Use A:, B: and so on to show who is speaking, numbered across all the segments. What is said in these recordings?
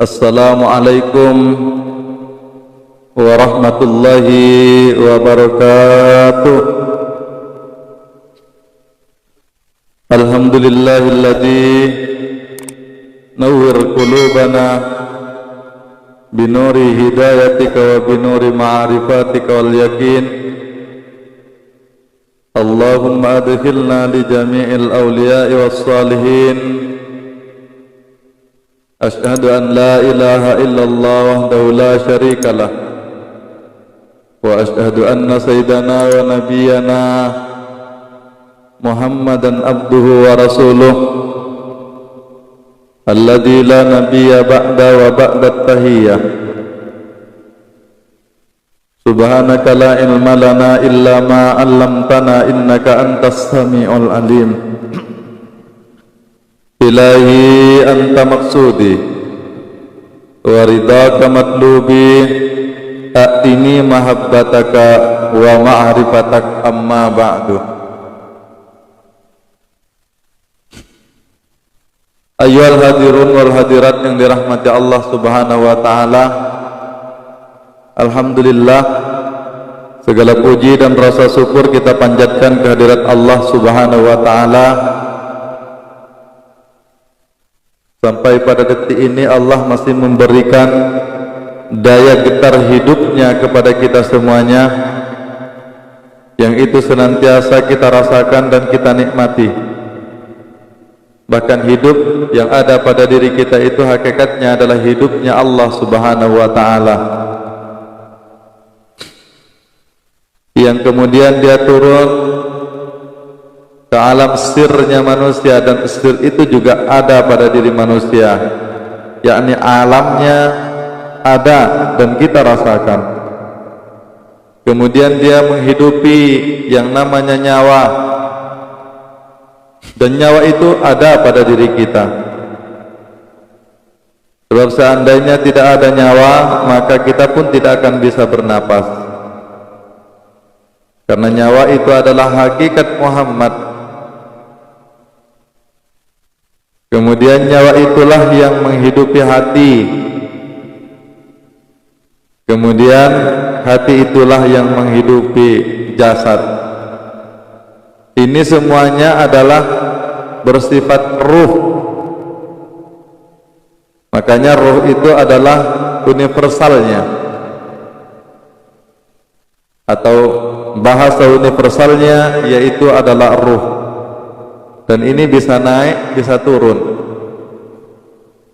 A: Assalamualaikum warahmatullahi wabarakatuh. Alhamdulillahilladzi nawwir qulubana binuri hidayatika wa binuri ma'rifatika wal yakin. Allahumma adkhilna li jami'il awliya'i was salihin. Asyhadu an la ilaha illallah wahdahu la syarika lah wa asyhadu anna sayyidana wa nabiyyana Muhammadan abduhu wa rasuluh alladzi la nabiyya ba'da wa ba'da tahiyyah. Subhanaka la ilma lana illa ma 'allamtana innaka antas samiul alim. Ilahi anta maksudi wa ridaka matlubi a'tini mahabbataka wa ma'rifatak amma ba'du. Ayyuhal hadirun wal hadirat yang dirahmati Allah subhanahu wa ta'ala, alhamdulillah, segala puji dan rasa syukur kita panjatkan kehadirat Allah subhanahu wa ta'ala. Sampai pada detik ini Allah masih memberikan daya getar hidupnya kepada kita semuanya, yang itu senantiasa kita rasakan dan kita nikmati. Bahkan hidup yang ada pada diri kita itu hakikatnya adalah hidupnya Allah subhanahu wa ta'ala, yang kemudian dia turun ke alam sirnya manusia, dan sir itu juga ada pada diri manusia, yakni alamnya ada dan kita rasakan. Kemudian dia menghidupi yang namanya nyawa, dan nyawa itu ada pada diri kita. Sebab seandainya tidak ada nyawa, maka kita pun tidak akan bisa bernapas, karena nyawa itu adalah hakikat Muhammad. Kemudian nyawa itulah yang menghidupi hati. Kemudian hati itulah yang menghidupi jasad. Ini semuanya adalah bersifat ruh. Makanya ruh itu adalah universalnya, atau bahasa universalnya yaitu adalah ruh. Dan ini bisa naik, bisa turun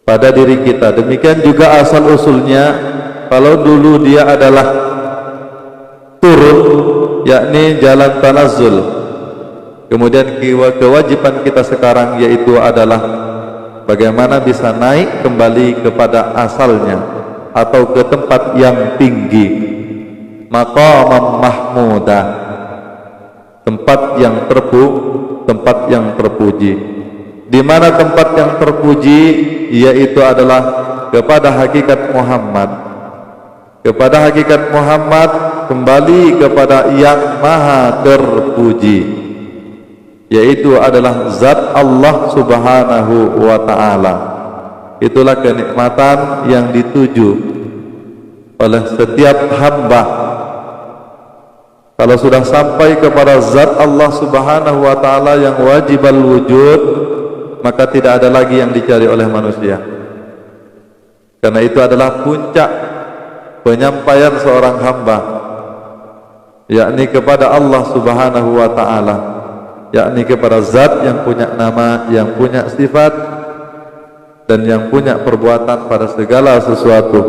A: pada diri kita. Demikian juga asal usulnya, kalau dulu dia adalah turun, yakni jalan tanazzul. Kemudian kewajiban kita sekarang yaitu adalah bagaimana bisa naik kembali kepada asalnya, atau ke tempat yang tinggi, maqamam mahmudah, tempat yang tempat yang terpuji. Di mana tempat yang terpuji, yaitu adalah kepada hakikat Muhammad. Kepada hakikat Muhammad, kembali kepada yang maha terpuji, yaitu adalah zat Allah subhanahu wa ta'ala. Itulah kenikmatan yang dituju oleh setiap hamba. Kalau sudah sampai kepada zat Allah subhanahu wa ta'ala yang wajibal wujud, maka tidak ada lagi yang dicari oleh manusia, karena itu adalah puncak penyampaian seorang hamba, yakni kepada Allah subhanahu wa ta'ala, yakni kepada zat yang punya nama, yang punya sifat, dan yang punya perbuatan pada segala sesuatu.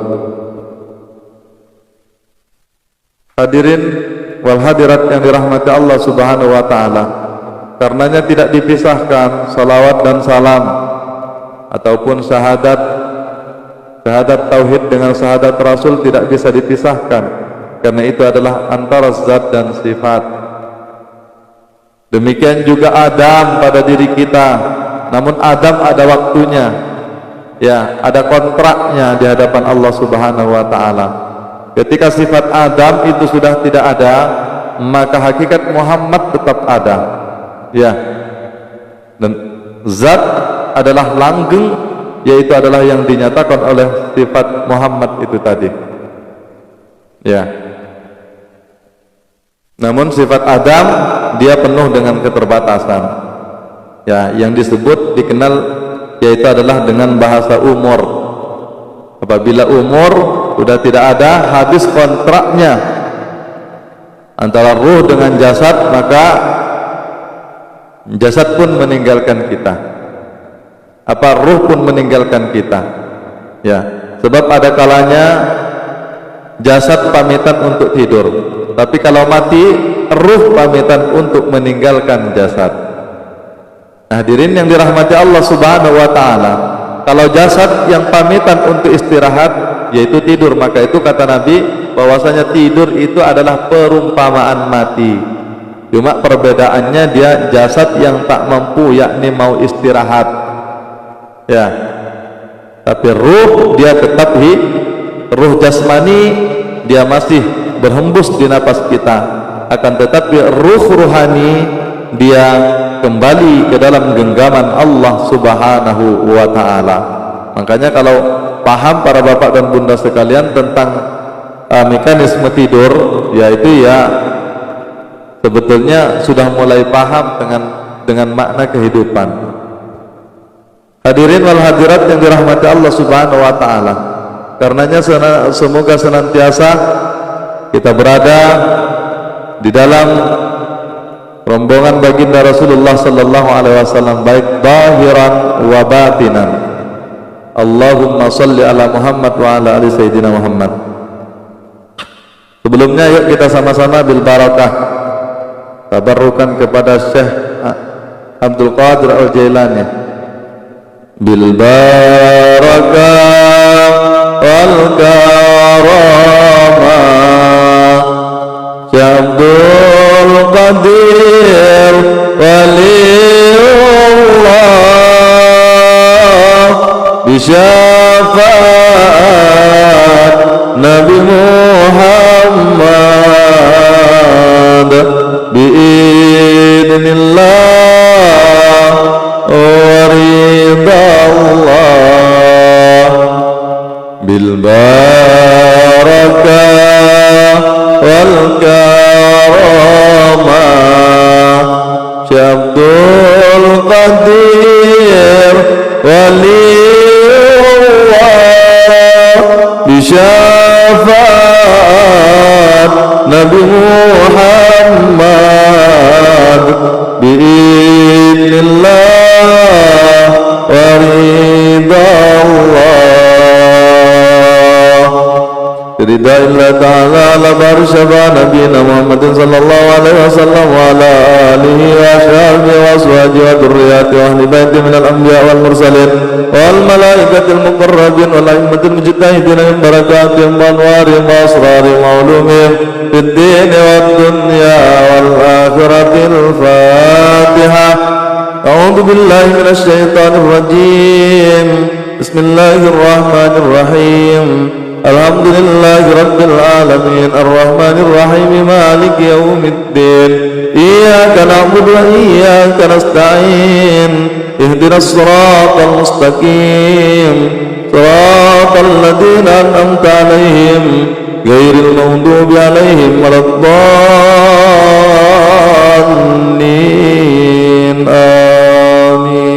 A: Hadirin wal hadirat yang dirahmati Allah subhanahu wa ta'ala, karenanya tidak dipisahkan salawat dan salam ataupun syahadat tauhid dengan syahadat rasul, tidak bisa dipisahkan, karena itu adalah antara zat dan sifat. Demikian juga Adam pada diri kita, namun Adam ada waktunya, ya, ada kontraknya di hadapan Allah subhanahu wa ta'ala. Ketika sifat Adam itu sudah tidak ada, maka hakikat Muhammad tetap ada, ya. Dan zat adalah langgeng yaitu adalah yang dinyatakan oleh sifat Muhammad itu tadi. Ya. Namun sifat Adam dia penuh dengan keterbatasan. Ya, yang disebut dikenal yaitu adalah dengan bahasa umur. Apabila umur sudah tidak ada, habis kontraknya antara ruh dengan jasad, maka jasad pun meninggalkan kita. Apa ruh pun meninggalkan kita. Ya, sebab ada kalanya jasad pamitan untuk tidur, tapi kalau mati ruh pamitan untuk meninggalkan jasad. Nah, hadirin yang dirahmati Allah Subhanahu wa taala, kalau jasad yang pamitan untuk istirahat yaitu tidur, maka itu kata Nabi bahwasanya tidur itu adalah perumpamaan mati. Cuma perbedaannya dia jasad yang tak mampu, yakni mau istirahat. Ya, tapi ruh dia tetap ruh jasmani dia masih berhembus di napas kita, akan tetapi ruh ruhani dia kembali ke dalam genggaman Allah Subhanahu wa taala. Makanya kalau paham para bapak dan bunda sekalian tentang mekanisme tidur, yaitu ya sebetulnya sudah mulai paham dengan makna kehidupan. Hadirin wal hadirat yang dirahmati Allah Subhanahu wa taala. Karenanya semoga senantiasa kita berada di dalam rombongan baginda Rasulullah sallallahu alaihi wasallam, baik zahiran wa batinan. Allahumma shalli ala Muhammad wa ala ali sayyidina Muhammad. Sebelumnya yuk kita sama-sama bil barakah tabarrukan kepada Syekh Abdul Qadir Al-Jailani. Bil barakah wal karamah Abdul Qadir waliullah bisyafaat Nabi Muhammad biidznillah waridallah bil barakah wal karamah Abdul Qadir waliullah bisyafaat Nabi Muhammad biidznillah waridallah ridallah ta'ala ala barsyafa nabiyina Muhammadin sallallahu alaihi wasallam wa ala alihi wa ashabihi wa aswajihi wa dhurriyyati wa ahli baiti minal anbiya wal mursalin wal malaikatil muqarrabin wal a'immatil mujtahidin min barakatihim wa anwarihim wa asrarihim wa ulumihim fid din wad dunya wal akhiratil fatihah. A'udzu billahi minasy syaithanir rajim. Bismillahirrahmanirrahim. Alhamdulillahi rabbil alamin arrahmanir rahim maliki yaumiddin iyyaka na'budu wa iyyaka nasta'in ihdinas siratal mustaqim siratal ladzina an'amta 'alaihim ghairil maghdubi 'alaihim waladdallin amin.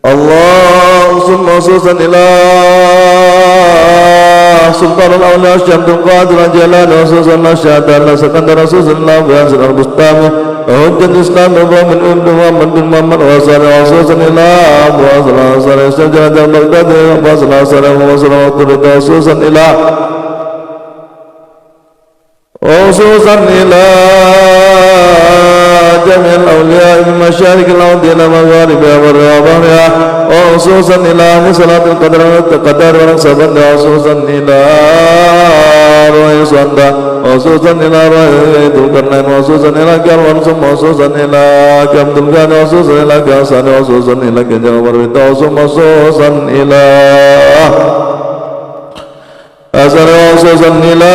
A: Allahumma khususan ila Sultan al-Awliya Syamsul Qadir al-Jalani wa khususan masyarakat Sekandar Rasulullah wa Rasulullah Bustami Hujjat Islam wa min Ibn Muhammad bin Muhammad wa khususan ila wa khususan Jalan Baghdad wa khususan ila khususan ila جميع الأولياء من مشارق الأرض إلى مغاربها وبحرها وخصوصا إلى صلاة القدر والتقدر ونصبا وخصوصا إلى روح صندا وخصوصا إلى روح ذو القرنين وخصوصا إلى كرم ثم وخصوصا إلى كبد الكان وخصوصا إلى كاسان وخصوصا إلى كجوبر ثم وخصوصا إلى أسر وخصوصا إلى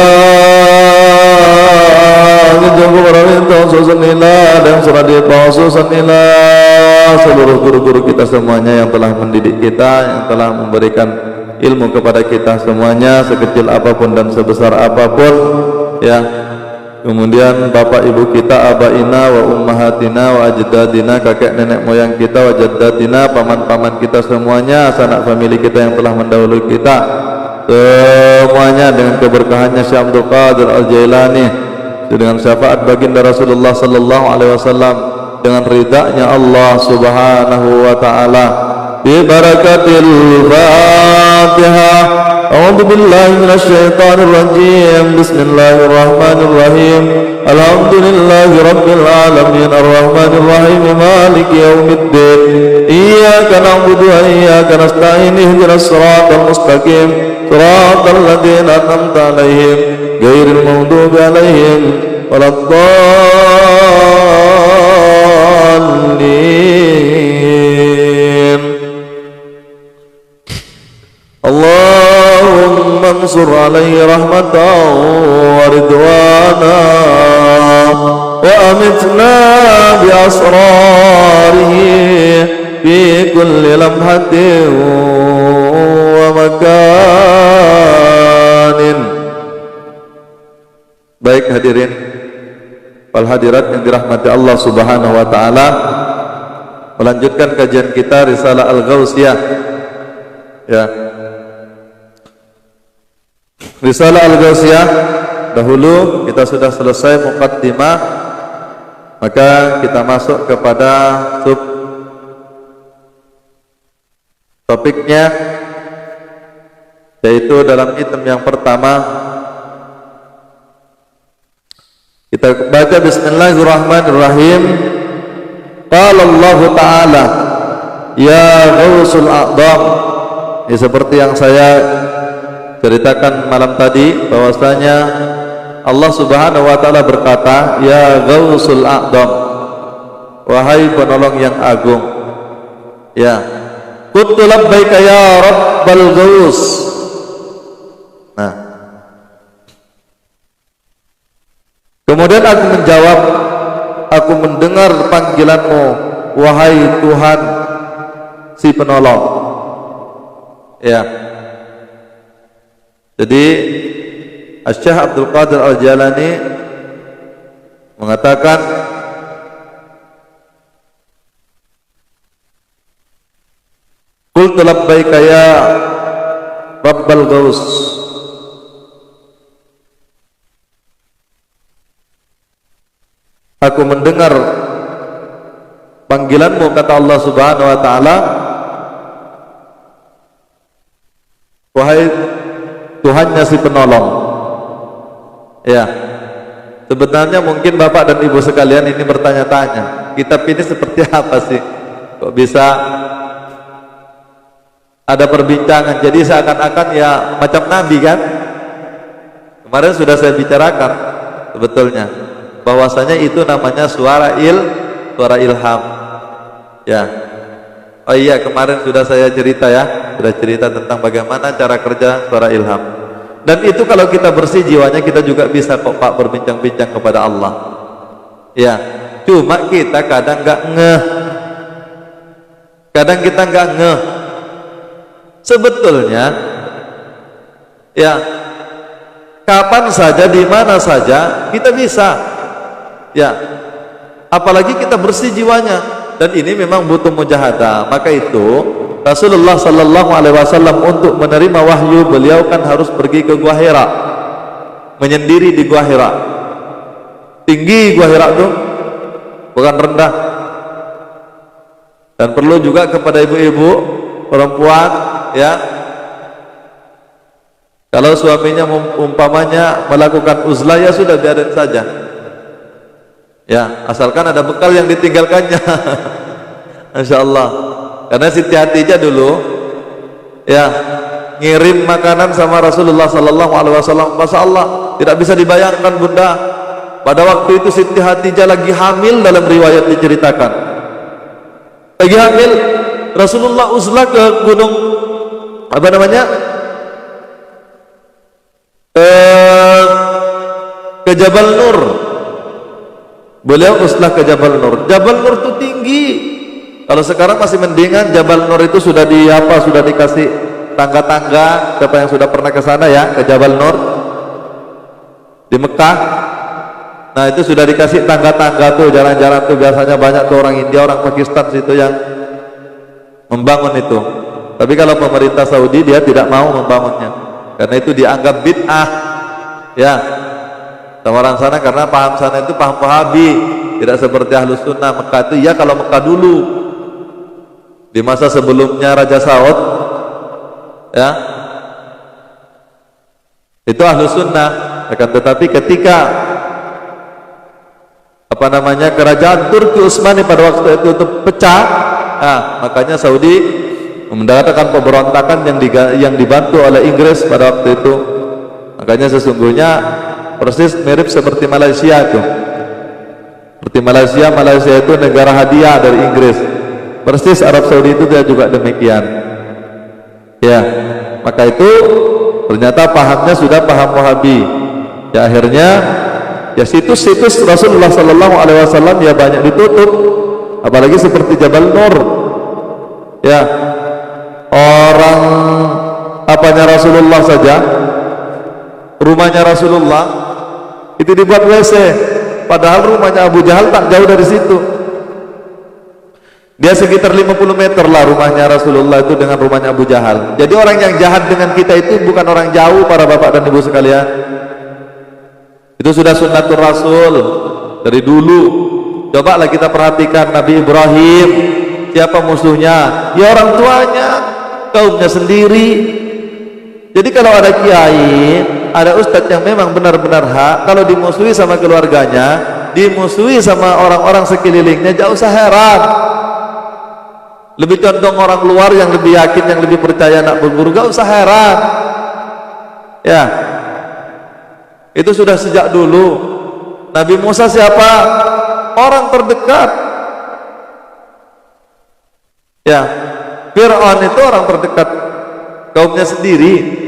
A: khususan ila dan surat khususan ila seluruh guru-guru kita semuanya yang telah mendidik kita, yang telah memberikan ilmu kepada kita semuanya, sekecil apapun dan sebesar apapun, ya. Kemudian bapak ibu kita, abaina wa ummahatina wa ajdadina, kakek nenek moyang kita, wa jaddatina, paman-paman kita semuanya, sanak famili kita yang telah mendahului kita semuanya, dengan keberkahannya Syekh Abdul Qadir Al-Jailani, dengan syafaat baginda Rasulullah sallallahu alaihi wasallam, dengan ridha-Nya Allah Subhanahu wa taala. Bi barakatil Fatihah. A'udzu billahi minasy syaithanir rajim. Bismillahirrahmanirrahim. Alhamdulillahi rabbil alamin arrahmanir rahim maliki yaumiddin. Iyyaka na'budu wa iyyaka nasta'in ihdinas siratal mustaqim. Siratal ladzina an'amta 'alaihim ghairil maghdubi 'alaihim waladdallin. Allahumma ansur alaihi rahmatan wa ridwana wa amitna bi asrarihi fi kulli lamhatin wa makanin. Baik hadirin wal hadirat yang dirahmati Allah Subhanahu wa taala, melanjutkan kajian kita Risalah Al-Ghausiyah, ya. Risalah Al-Ghausiyah, dahulu kita sudah selesai muqaddimah, maka kita masuk kepada sub topiknya, yaitu dalam item yang pertama kita baca Bismillahirrahmanirrahim. Qala Allah Ta'ala ya Ghausul A'dham. Ini seperti yang saya ceritakan malam tadi, bahwasanya Allah Subhanahu wa taala berkata, ya Ghausul A'dham, wahai penolong yang agung, ya. Qultu labbaika ya Rabbal Ghaus. Nah, kemudian aku menjawab, aku mendengar panggilanmu wahai Tuhan si penolong, ya. Jadi Syekh Abdul Qadir Al-Jailani mengatakan, qultu labbaika ya Rabbal Ghaus. Aku mendengar panggilanmu, kata Allah Subhanahu wa taala, wahai Tuhannya si penolong. Ya. Sebenarnya mungkin Bapak dan Ibu sekalian ini bertanya-tanya, kitab ini seperti apa sih? Kok bisa ada perbincangan? Jadi seakan-akan ya macam Nabi kan? Kemarin sudah saya bicarakan sebetulnya bahwasanya itu namanya suara ilham. Ya. Oh iya, kemarin sudah saya cerita ya, sudah cerita tentang bagaimana cara kerja suara ilham. Dan itu kalau kita bersih jiwanya, kita juga bisa kok Pak berbincang-bincang kepada Allah. Ya, cuma kita kadang nggak ngeh. Kadang kita nggak ngeh. Sebetulnya, ya, kapan saja, di mana saja kita bisa. Ya, apalagi kita bersih jiwanya. Dan ini memang butuh mujahadah. Maka itu Rasulullah sallallahu alaihi wasallam untuk menerima wahyu, beliau kan harus pergi ke Gua Hira, menyendiri di Gua Hira. Tinggi Gua Hira tuh, bukan rendah. Dan perlu juga kepada ibu-ibu, perempuan, ya, kalau suaminya umpamanya melakukan uzlah, ya sudah, biarin saja. Ya, asalkan ada bekal yang ditinggalkannya. Masya Allah. Karena Siti Khadijah dulu, ya, ngirim makanan sama Rasulullah Sallallahu Alaihi Wasallam. Masya Allah, tidak bisa dibayangkan Bunda. Pada waktu itu Siti Khadijah lagi hamil, dalam riwayat diceritakan. Lagi hamil, Rasulullah uzlah ke gunung, apa namanya? Ke Jabal Nur. Beliau uzlah ke Jabal Nur. Jabal Nur itu tinggi, Kalau sekarang masih mendingan Jabal Nur itu sudah sudah dikasih tangga-tangga. Siapa yang sudah pernah ke sana ya, ke Jabal Nur di Mekah? Nah itu sudah dikasih tangga-tangga tuh, jalan-jalan tuh, biasanya banyak tuh orang India, orang Pakistan situ yang membangun itu. Tapi kalau pemerintah Saudi dia tidak mau membangunnya karena itu dianggap bid'ah ya sama orang sana, karena paham sana itu paham Wahabi, tidak seperti Ahlus Sunnah. Mekah itu ya kalau Mekah dulu di masa sebelumnya Raja Saud ya itu Ahlus Sunnah. Akan tetapi ketika kerajaan Turki Utsmani pada waktu itu pecah, makanya Saudi mendapatkan pemberontakan yang dibantu oleh Inggris pada waktu itu. Makanya sesungguhnya persis mirip seperti Malaysia itu. Seperti Malaysia itu negara hadiah dari Inggris. Persis Arab Saudi itu juga demikian. Ya, maka itu ternyata pahamnya sudah paham Wahabi. Ya akhirnya ya situs-situs Rasulullah Sallallahu Alaihi Wasallam ya banyak ditutup, apalagi seperti Jabal Nur. Ya, orang Rasulullah saja, rumahnya Rasulullah itu dibuat WC, padahal rumahnya Abu Jahal tak jauh dari situ. Dia sekitar 50 meter lah rumahnya Rasulullah itu dengan rumahnya Abu Jahal. Jadi orang yang jahat dengan kita itu bukan orang jauh, para bapak dan ibu sekalian. Itu sudah sunnatul Rasul dari dulu. Cobalah kita perhatikan Nabi Ibrahim, siapa musuhnya? Ya orang tuanya, kaumnya sendiri. Jadi kalau ada kiai, ada ustadz yang memang benar-benar hak, kalau dimusuhi sama keluarganya, dimusuhi sama orang-orang sekelilingnya, jangan usah heran. Lebih condong orang luar yang lebih yakin, yang lebih percaya nak berguru, gak usah heran. Ya, itu sudah sejak dulu. Nabi Musa siapa? Orang terdekat. Ya, Fir'aun itu orang terdekat kaumnya sendiri.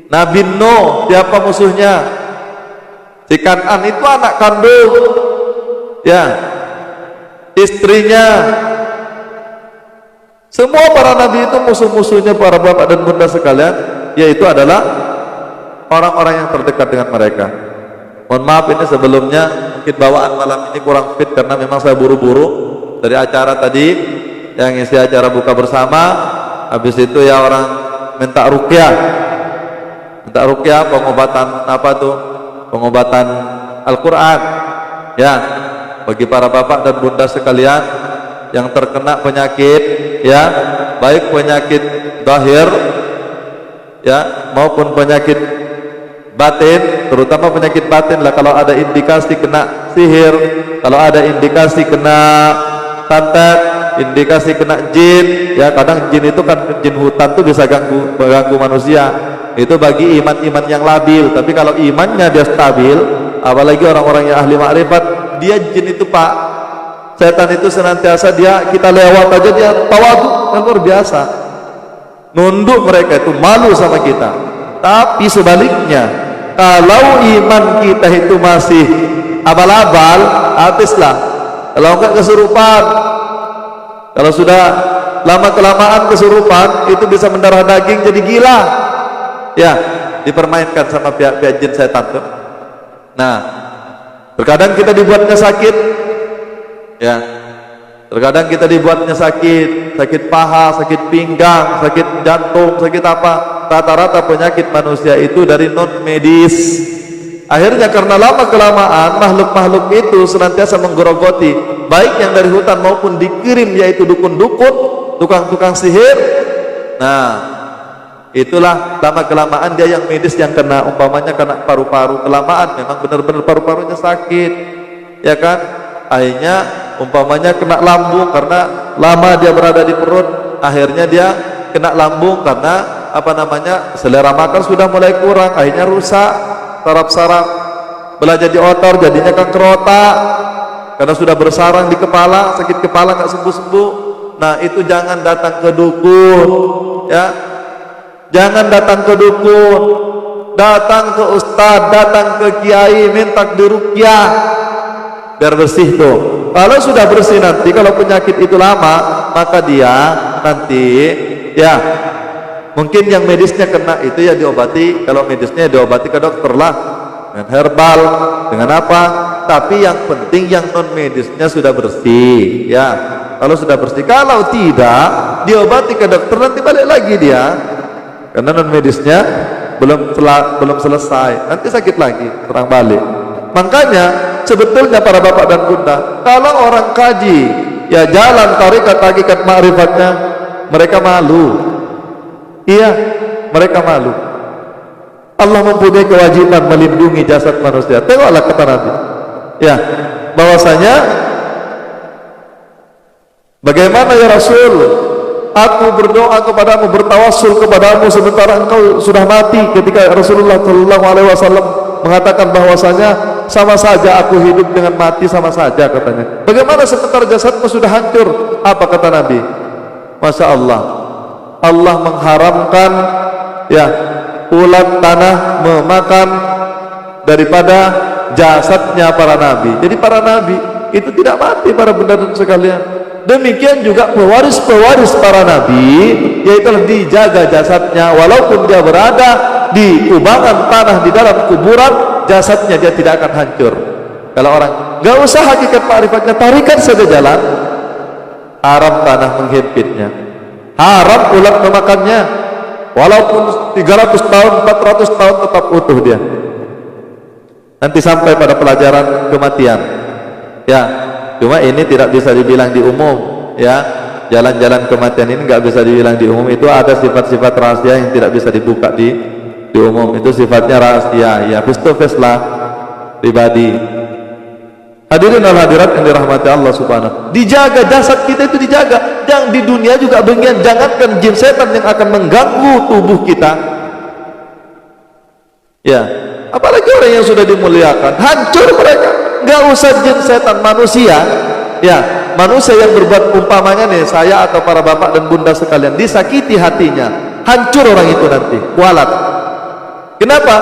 A: Nabi Nuh siapa musuhnya? Si Kan'an itu anak kandung. Ya, istrinya. Semua para nabi itu musuh-musuhnya para bapak dan bunda sekalian, yaitu adalah orang-orang yang terdekat dengan mereka. Mohon maaf ini sebelumnya mungkin bawaan malam ini kurang fit karena memang saya buru-buru dari acara tadi yang isi acara buka bersama. Habis itu ya orang minta ruqyah, pengobatan apa tuh? Pengobatan Al-Quran ya bagi para bapak dan bunda sekalian yang terkena penyakit ya, baik penyakit zahir ya maupun penyakit batin, terutama penyakit batin lah. Kalau ada indikasi kena sihir, kalau ada indikasi kena santet, indikasi kena jin ya, kadang jin itu kan jin hutan tuh bisa mengganggu manusia. Itu bagi iman-iman yang labil. Tapi kalau imannya dia stabil, apalagi orang-orang yang ahli makrifat, dia jin itu pak, setan itu senantiasa kita lewat aja dia tawadu, kan luar biasa, nunduk, mereka itu malu sama kita. Tapi sebaliknya, kalau iman kita itu masih abal-abal, habislah. Kalau enggak kesurupan, kalau sudah lama-kelamaan kesurupan, itu bisa mendarah daging jadi gila ya, dipermainkan sama pihak-pihak jin setan tuh. Nah, terkadang kita dibuatnya sakit ya, terkadang kita dibuatnya sakit paha, sakit pinggang, sakit jantung, sakit apa. Rata-rata penyakit manusia itu dari non medis. Akhirnya karena lama kelamaan makhluk-makhluk itu senantiasa menggerogoti, baik yang dari hutan maupun dikirim, yaitu dukun-dukun, tukang-tukang sihir. Nah, itulah lama kelamaan dia yang medis yang kena, umpamanya kena paru-paru, kelamaan memang benar-benar paru-parunya sakit ya kan. Akhirnya umpamanya kena lambung karena lama dia berada di perut, akhirnya dia kena lambung karena selera makan sudah mulai kurang, akhirnya rusak saraf-saraf, belah jadi otor, jadinya kanker otak karena sudah bersarang di kepala, sakit kepala nggak sembuh-sembuh. Nah itu jangan datang ke dukun ya, jangan datang ke dukun, datang ke ustadz, datang ke kiai, minta diruqyah biar bersih tuh. Kalau sudah bersih nanti, kalau penyakit itu lama, maka dia nanti ya mungkin yang medisnya kena itu ya diobati. Kalau medisnya diobati ke dokter lah, dengan herbal, dengan apa. Tapi yang penting yang non medisnya sudah bersih ya. Kalau sudah bersih, kalau tidak diobati ke dokter, nanti balik lagi dia, karena non medisnya belum selesai, nanti sakit lagi, terang balik. Makanya sebetulnya para bapak dan bunda, kalau orang kaji ya jalan tarikat hakikat ma'rifatnya, mereka malu. Iya, mereka malu. Allah mempunyai kewajiban melindungi jasad manusia. Tengoklah kata Nabi ya, bahwasanya bagaimana ya Rasul, aku berdoa kepadamu, bertawassul kepadamu sementara engkau sudah mati. Ketika Rasulullah SAW mengatakan bahwasanya sama saja aku hidup dengan mati, sama saja katanya. Bagaimana sementara jasadmu sudah hancur? Apa kata Nabi? Masya Allah, Allah mengharamkan ya ulat tanah memakan daripada jasadnya para nabi. Jadi para nabi itu tidak mati, para bunda dan sekalian. Demikian juga pewaris-pewaris para nabi, yaitu dijaga jasadnya, walaupun dia berada di kubangan tanah di dalam kuburan, jasadnya dia tidak akan hancur. Kalau orang nggak usah hakikat ma'rifatnya, tarikat saja jalan, haram tanah menghimpitnya, haram ulat memakannya, walaupun 300 tahun, 400 tahun tetap utuh dia. Nanti sampai pada pelajaran kematian ya. Cuma ini tidak bisa dibilang di umum ya. Jalan-jalan kematian ini nggak bisa dibilang di umum. Itu ada sifat-sifat rahasia yang tidak bisa dibuka di umum. Itu sifatnya rahasia ya, face to face lah, pribadi. Hadirin dan hadirat yang dirahmati Allah subhanahu. Dijaga jasad kita itu, dijaga. Yang di dunia juga bagian. Jangankan jin setan yang akan mengganggu tubuh kita ya, apalagi orang yang sudah dimuliakan, hancur mereka. Nggak usah jin setan, manusia ya, manusia yang berbuat umpamanya nih, saya atau para bapak dan bunda sekalian, disakiti hatinya, hancur orang itu nanti, kualat. Kenapa?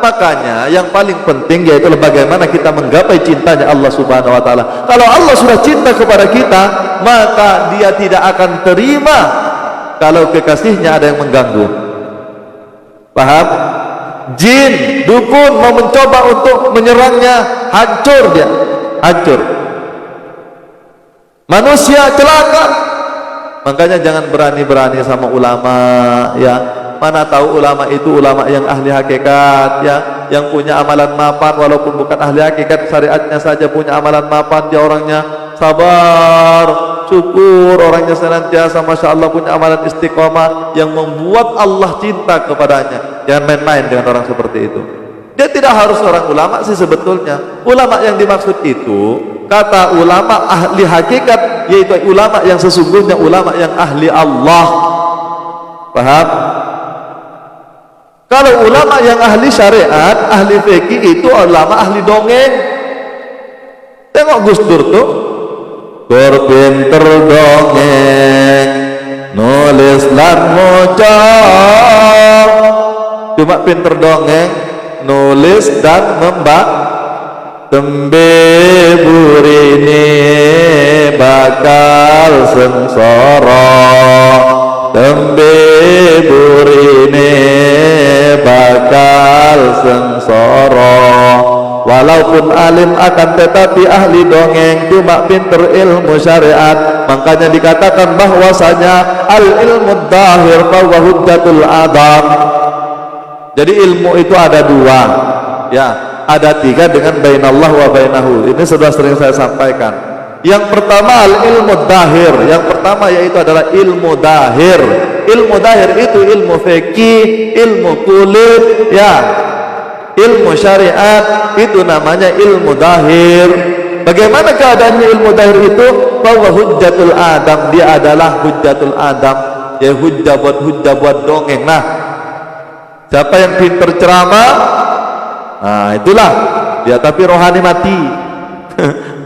A: Makanya yang paling penting yaitu bagaimana kita menggapai cintanya Allah subhanahu wa ta'ala. Kalau Allah sudah cinta kepada kita, maka dia tidak akan terima kalau kekasihnya ada yang mengganggu. Paham? Jin, dukun mau mencoba untuk menyerangnya, hancur dia, hancur. Manusia celaka. Makanya jangan berani-berani sama ulama ya. Mana tahu ulama itu ulama yang ahli hakikat ya, yang punya amalan mapan, walaupun bukan ahli hakikat, syariatnya saja punya amalan mapan. Dia orangnya sabar, syukur, orangnya senantiasa masya Allah punya amalan istiqomah yang membuat Allah cinta kepadanya. Jangan main-main dengan orang seperti itu. Dia tidak harus orang ulama sih sebetulnya. Ulama yang dimaksud itu, kata ulama ahli hakikat, yaitu ulama yang sesungguhnya, ulama yang ahli Allah. Paham? Kalau ulama yang ahli syariat, ahli fikih, itu ulama ahli dongeng. Tengok Gus Dur tuh, pinter dongeng, nulis lan mocok. Cuma pinter dongeng, nulis dan membak. Tembe burine bakal sengsara, tembe burine bakal sengsara. Walaupun alim akan tetapi ahli dongeng, cuma pinter ilmu syariat. Makanya dikatakan bahwasanya al ilmu dhahir bahwa hujjatul adam. Jadi ilmu itu ada dua ya, ada tiga dengan bainallah wa bainahu. Ini sudah sering saya sampaikan. Yang pertama al ilmu dhahir, yang pertama yaitu adalah ilmu dhahir. Ilmu dhahir itu ilmu fikih, ilmu kulit ya, ilmu syariat, itu namanya ilmu dhahir. Bagaimana keadaannya ilmu dhahir itu? Bahwa hujjatul adam, dia adalah hujjatul adam ya, hujjah buat dongeng. Nah, siapa yang pinter ceramah, nah itulah dia, tapi rohani mati.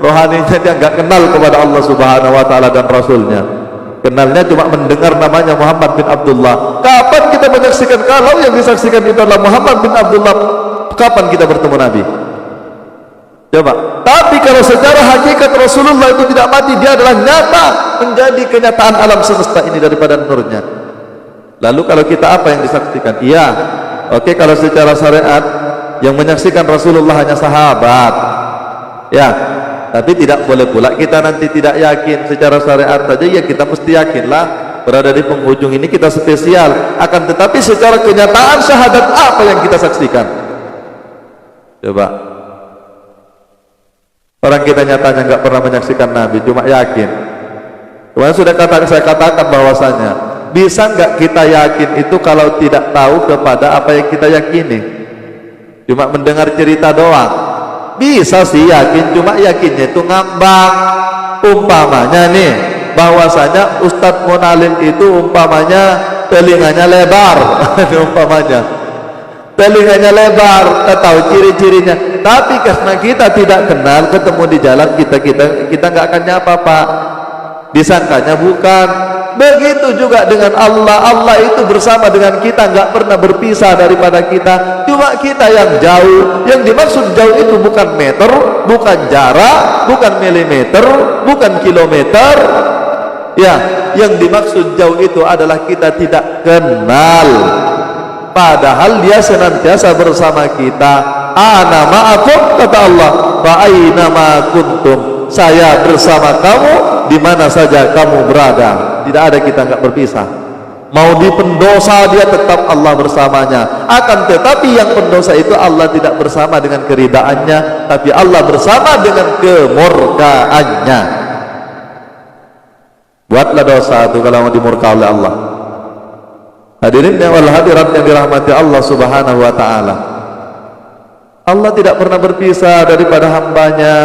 A: Rohaninya dia nggak kenal kepada Allah subhanahu wa ta'ala dan Rasulnya. Kenalnya cuma mendengar namanya Muhammad bin Abdullah. Kapan kita menyaksikan? Kalau yang disaksikan itu adalah Muhammad bin Abdullah, kapan kita bertemu Nabi? Coba. Tapi kalau secara hakikat Rasulullah itu tidak mati, dia adalah nyata, menjadi kenyataan alam semesta ini daripada nurnya. Lalu kalau kita apa yang disaksikan? Iya, oke, kalau secara syariat yang menyaksikan Rasulullah hanya sahabat, ya. Tapi tidak boleh pula kita nanti tidak yakin secara syariat saja. Ya kita mesti yakinlah berada di penghujung ini kita spesial. Akan tetapi secara kenyataan syahadat apa yang kita saksikan? Coba. Orang kita nyatanya nggak pernah menyaksikan Nabi, cuma yakin. Kemarin sudah saya katakan bahwasanya bisa nggak kita yakin itu kalau tidak tahu kepada apa yang kita yakini? Cuma mendengar cerita doang. Bisa sih yakin, cuma yakinnya itu ngambang. Umpamanya nih, bahwasanya Ustadz Monalin itu umpamanya telinganya lebar. Umpamanya telinganya lebar, kita tahu ciri-cirinya. Tapi karena kita tidak kenal, ketemu di jalan kita nggak akan nyapa, Pak. Disangkanya bukan. Begitu juga dengan Allah. Allah itu bersama dengan kita, nggak pernah berpisah daripada kita. Cuma kita yang jauh. Yang dimaksud jauh itu bukan meter, bukan jarak, bukan milimeter, bukan kilometer. Ya, yang dimaksud jauh itu adalah kita tidak kenal. Padahal dia senantiasa bersama kita. Ana ma'akum, kata Allah, fa aina ma kuntum. Saya bersama kamu di mana saja kamu berada. Tidak ada, kita nggak berpisah. Mau di pendosa dia tetap Allah bersamanya. Akan tetapi yang pendosa itu Allah tidak bersama dengan keridaannya, tapi Allah bersama dengan kemurkaannya. Buatlah dosa itu kalau mau dimurka oleh Allah. Hadirin wal hadirat yang dirahmati Allah Subhanahu wa taala. Allah tidak pernah berpisah daripada hambanya.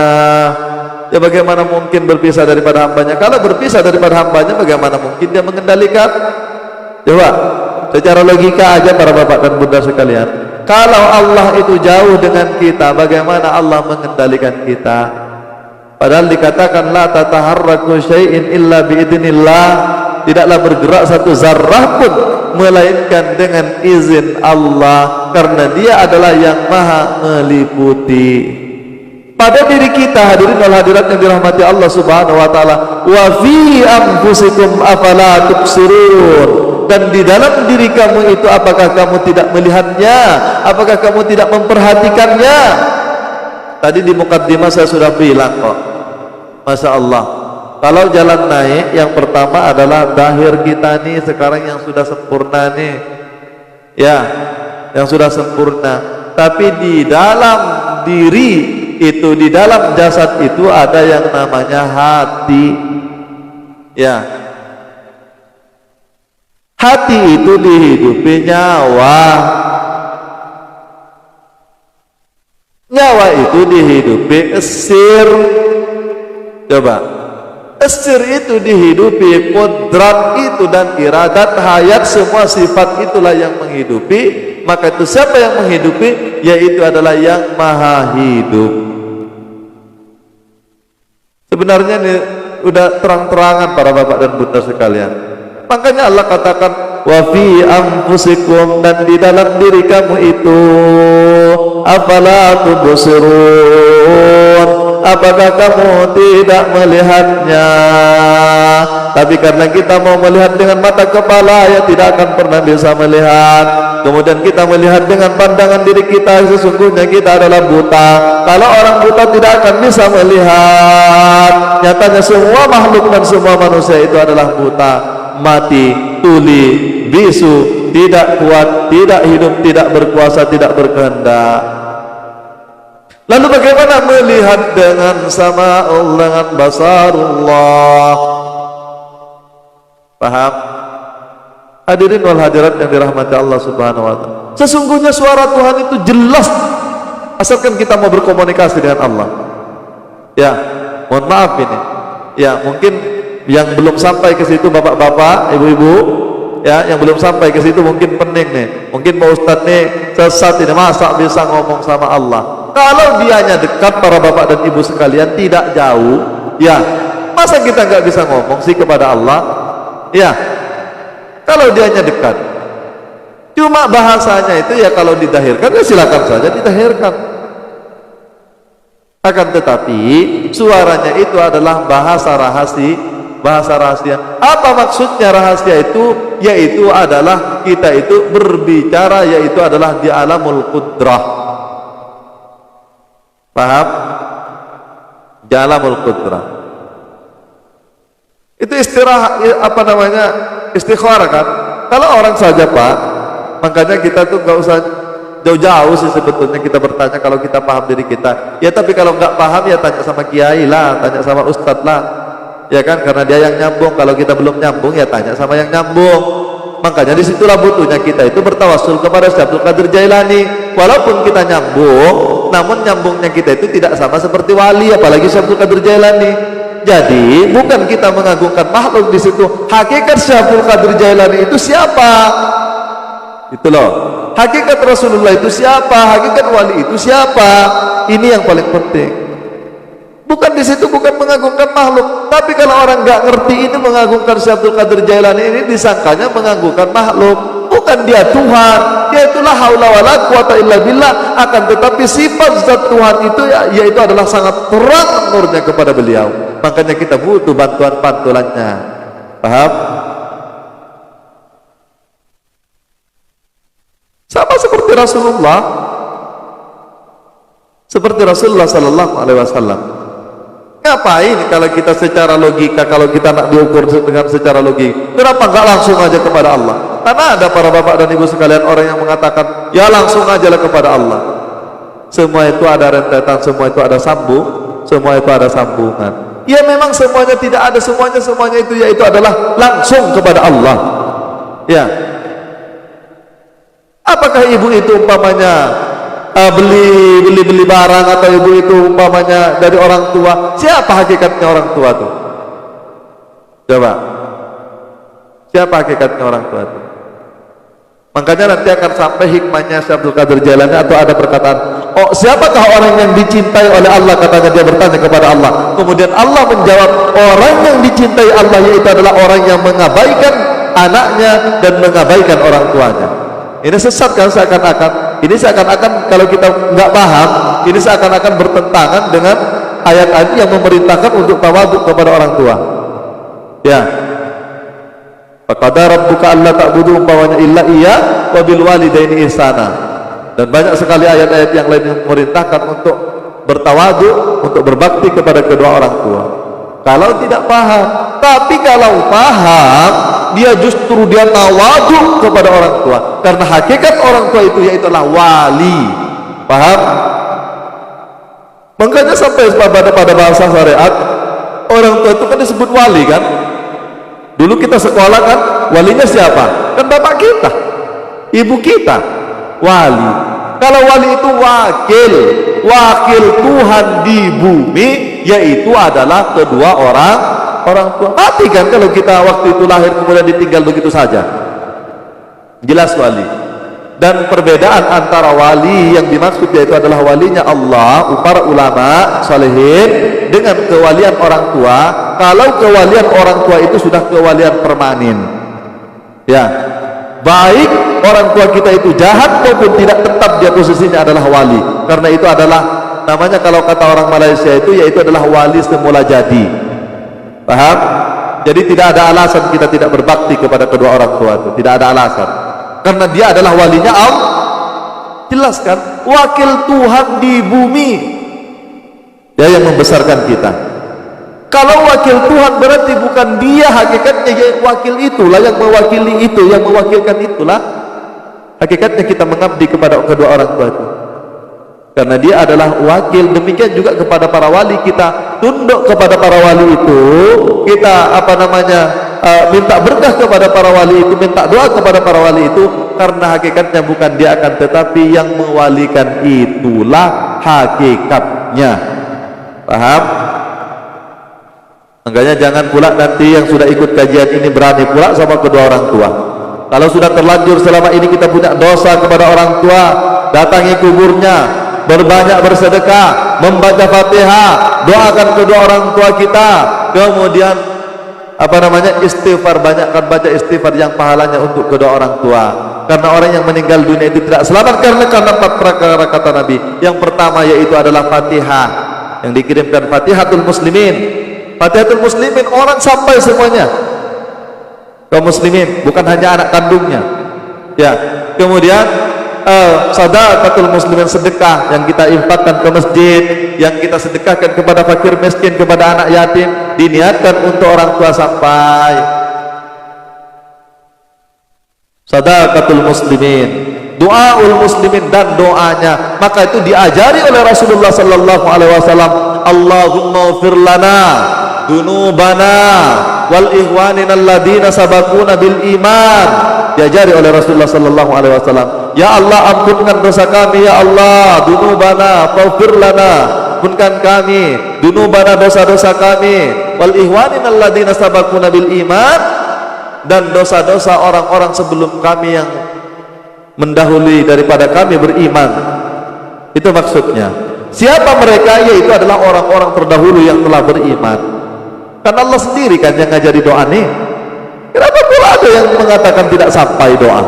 A: Ya bagaimana mungkin berpisah daripada hambanya? Kalau berpisah daripada hambanya, bagaimana mungkin dia mengendalikan? Coba secara logika aja para bapak dan bunda sekalian. Kalau Allah itu jauh dengan kita, bagaimana Allah mengendalikan kita? Padahal dikatakan la tataharraku syai'in illa biidznillah. Tidaklah bergerak satu zarrah pun melainkan dengan izin Allah, karena dia adalah yang maha meliputi pada diri kita. Hadirin wal hadirat yang dirahmati Allah Subhanahu wa taala. Wa fi anfusikum afala tubsirun. Dan di dalam diri kamu itu apakah kamu tidak melihatnya? Apakah kamu tidak memperhatikannya? Tadi di mukaddimah saya sudah bilang kok. Masya Allah. Kalau jalan naik, yang pertama adalah dahir kita nih sekarang yang sudah sempurna nih. Ya, yang sudah sempurna. Tapi di dalam diri itu, di dalam jasad itu ada yang namanya hati. Ya, hati itu dihidupi nyawa. Nyawa itu dihidupi esir. Coba, esir itu dihidupi kodrat itu dan iradat, hayat, semua sifat itulah yang menghidupi. Maka itu siapa yang menghidupi? Yaitu adalah yang maha hidup. Sebenarnya ini udah terang-terangan para bapak dan bunda sekalian. Makanya Allah katakan wa fi anfusikum, dan di dalam diri kamu itu afala tubsirun, apakah kamu tidak melihatnya? Tapi karena kita mau melihat dengan mata kepala, ya tidak akan pernah bisa melihat. Kemudian kita melihat dengan pandangan diri kita, sesungguhnya kita adalah buta. Kalau orang buta tidak akan bisa melihat. Nyatanya semua makhluk dan semua manusia itu adalah buta, mati, tuli, bisu, tidak kuat, tidak hidup, tidak berkuasa, tidak berkehendak. Lalu bagaimana melihat dengan sama'ul, dengan basarullah? Paham? Hadirin wal hadirat yang dirahmati Allah Subhanahu wa taala. Sesungguhnya suara Tuhan itu jelas asalkan kita mau berkomunikasi dengan Allah. Ya, mohon maaf ini. Ya, mungkin yang belum sampai ke situ bapak-bapak, ibu-ibu, ya, yang belum sampai ke situ mungkin pening nih. Mungkin Pak Ustadz nih sesat ini, masa bisa ngomong sama Allah? Kalau dianya dekat para bapak dan ibu sekalian, tidak jauh, ya, masa kita nggak bisa ngomong sih kepada Allah? Ya, kalau dianya dekat. Cuma bahasanya itu ya kalau didahirkan, ya silakan saja didahirkan. Akan tetapi suaranya itu adalah bahasa rahasia. Apa maksudnya rahasia itu? Yaitu adalah kita itu berbicara, yaitu adalah di alamul qudrah. Paham? Di alamul qudrah. Itu istikharah kan? Kalau orang saja Pak, makanya kita tuh nggak usah jauh-jauh sih sebetulnya kita bertanya kalau kita paham diri kita. Ya tapi kalau nggak paham ya tanya sama kiai lah, tanya sama ustadz lah, ya kan? Karena dia yang nyambung. Kalau kita belum nyambung ya tanya sama yang nyambung. Makanya disitulah butuhnya kita itu bertawassul kepada Syekh Abdul Qadir Jailani. Walaupun kita nyambung, namun nyambungnya kita itu tidak sama seperti wali, apalagi Syekh Abdul Qadir Jailani. Jadi bukan kita mengagungkan makhluk di situ. Hakikat Syekh Abdul Qadir Jailani itu siapa? Itu loh. Hakikat Rasulullah itu siapa? Hakikat wali itu siapa? Ini yang paling penting. Bukan di situ, bukan mengagungkan makhluk. Tapi kalau orang nggak ngerti ini mengagungkan Syekh Abdul Qadir Jailani, ini disangkanya mengagungkan makhluk. Bukan dia Tuhan. Dia itulah haula wala quwata illa billah. Akan tetapi sifat zat Tuhan itu yaitu adalah sangat terang nurnya kepada beliau. Makanya kita butuh bantuan-bantuannya. Paham? Sama seperti Rasulullah, sallallahu alaihi wasallam. Ngapain kalau kita secara logika, kalau kita nak diukur dengan secara logika, kenapa enggak langsung aja kepada Allah? Karena ada para bapak dan ibu sekalian orang yang mengatakan, ya langsung aja lah kepada Allah. Semua itu ada rentetan, semua itu ada semua itu ada sambungan. Ya memang semuanya tidak ada, semuanya itu yaitu adalah langsung kepada Allah. Ya. Apakah ibu itu umpamanya beli barang, atau ibu itu umpamanya dari orang tua? Siapa hakikatnya orang tua itu? Coba. Siapa hakikatnya orang tua itu? Makanya nanti akan sampai hikmahnya Syekh Abdul Qadir Jailani, atau ada perkataan, oh siapakah orang yang dicintai oleh Allah? Katanya dia bertanya kepada Allah. Kemudian Allah menjawab, orang yang dicintai Allah yaitu adalah orang yang mengabaikan anaknya dan mengabaikan orang tuanya. Ini sesat kan seakan-akan. Ini seakan-akan kalau kita nggak paham, ini seakan-akan bertentangan dengan ayat-ayat yang memerintahkan untuk tawadhu kepada orang tua. Ya. Faqadara rabbuka alla ta'budu umpamanya illa iya wa bil walidaini ihsana. Dan banyak sekali ayat-ayat yang lain yang memerintahkan untuk bertawadhu, untuk berbakti kepada kedua orang tua. Kalau tidak paham, tapi kalau paham, dia justru dia tawadhu kepada orang tua, karena hakikat orang tua itu yaitu adalah wali. Paham? Makanya sampai pada bahasa syariat, orang tua itu kan disebut wali kan. Dulu kita sekolah kan, walinya siapa? Kan bapak kita, ibu kita, wali. Kalau wali itu wakil Tuhan di bumi, yaitu adalah kedua orang tua. Mati kan kalau kita waktu itu lahir kemudian ditinggal begitu saja. Jelas wali. Dan perbedaan antara wali yang dimaksud yaitu adalah walinya Allah, para ulama salihin, dengan kewalian orang tua. Kalau kewalian orang tua itu sudah kewalian permanen. Ya. Baik orang tua kita itu jahat maupun tidak, tetap dia posisinya adalah wali. Karena itu adalah namanya, kalau kata orang Malaysia itu, yaitu adalah wali semula jadi. Paham? Jadi tidak ada alasan kita tidak berbakti kepada kedua orang tua itu. Tidak ada alasan. Karena dia adalah walinya Allah. Jelas kan? Wakil Tuhan di bumi. Dia yang membesarkan kita. Kalau wakil Tuhan berarti bukan dia hakikatnya, ya wakil itulah yang mewakili itu, yang mewakilkan itulah. Hakikatnya kita mengabdi kepada kedua orang tua itu. Karena dia adalah wakil. Demikian juga kepada para wali, kita tunduk kepada para wali itu, kita minta berkah kepada para wali itu, minta doa kepada para wali itu, karena hakikatnya bukan dia akan, tetapi yang mewalikan itulah hakikatnya. Paham? Makanya jangan pula nanti yang sudah ikut kajian ini berani pula sama kedua orang tua. Kalau sudah terlanjur selama ini kita punya dosa kepada orang tua, datangi kuburnya, berbanyak bersedekah, membaca Fatihah, doakan kedua orang tua kita, kemudian istighfar, banyakkan baca istighfar yang pahalanya untuk kedua orang tua. Karena orang yang meninggal dunia itu tidak selamat karena 4 perkara kata Nabi. Yang pertama yaitu adalah Fatihah, yang dikirimkan Fatihatul Muslimin. Fatihatul Muslimin orang sampai semuanya kaum muslimin, bukan hanya anak kandungnya. Ya, kemudian sadaqatul muslimin, sedekah yang kita infakkan ke masjid, yang kita sedekahkan kepada fakir miskin, kepada anak yatim, diniatkan untuk orang tua sampai. Sadaqatul muslimin, doaul muslimin, dan doanya, maka itu diajari oleh Rasulullah sallallahu alaihi wasallam. Allahumma ighfir lana dunubana wal ikhwanina alladina sabaquna bil iman, diajari oleh Rasulullah sallallahu alaihi wasallam. Ya Allah, ampunkan dosa kami, ya Allah, dunubana faghfir lana, ampunkan kami dunubana, dosa-dosa kami, wal ikhwanina alladina sabaquna bil iman, dan dosa-dosa orang-orang sebelum kami yang mendahului daripada kami beriman. Itu maksudnya. Siapa mereka? Yaitu adalah orang-orang terdahulu yang telah beriman. Kan Allah sendiri kan yang ngajari doa nih. Kenapa pula ada yang mengatakan tidak sampai doa?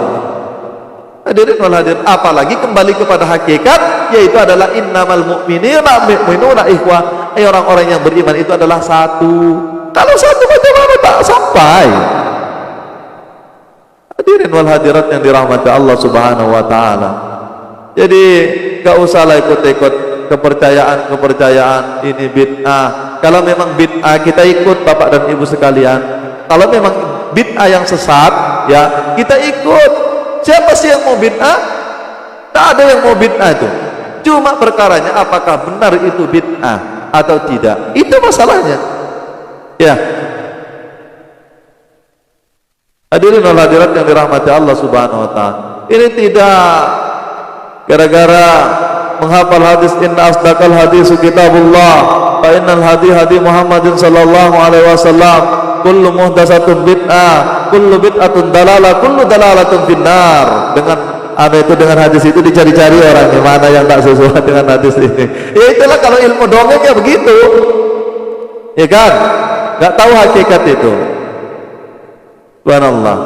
A: Hadirin wal hadirin, apalagi kembali kepada hakikat, yaitu adalah innamal mu'minuna ikhwah. Orang-orang yang beriman itu adalah satu. Kalau satu bagaimana tak sampai? Hadirin wal hadirat yang dirahmati Allah subhanahu wa ta'ala. Jadi gak usahlah ikut-ikut kepercayaan ini bid'ah. Kalau memang bid'ah, kita ikut Bapak dan Ibu sekalian. Kalau memang bid'ah yang sesat, ya kita ikut. Siapa sih yang mau bid'ah? Tak ada yang mau bid'ah itu. Cuma perkaranya apakah benar itu bid'ah atau tidak, itu masalahnya. Ya, hadirin wal hadirat yang dirahmati Allah subhanahu wa ta'ala. Ini tidak gara-gara menghafal hadis inna asdaqal hadis kitabullah fa innal hadi Muhammadin sallallahu alaihi wasallam, kullu muhdatsatun bid'ah, kullu bid'atun dalalah, kullu dalalatun finnar. Dengan hadis itu dicari-cari orang yang mana yang tak sesuai dengan hadis ini. Ya itulah kalau ilmu dongengnya begitu. Ya kan? Enggak tahu hakikat itu. Subhanallah.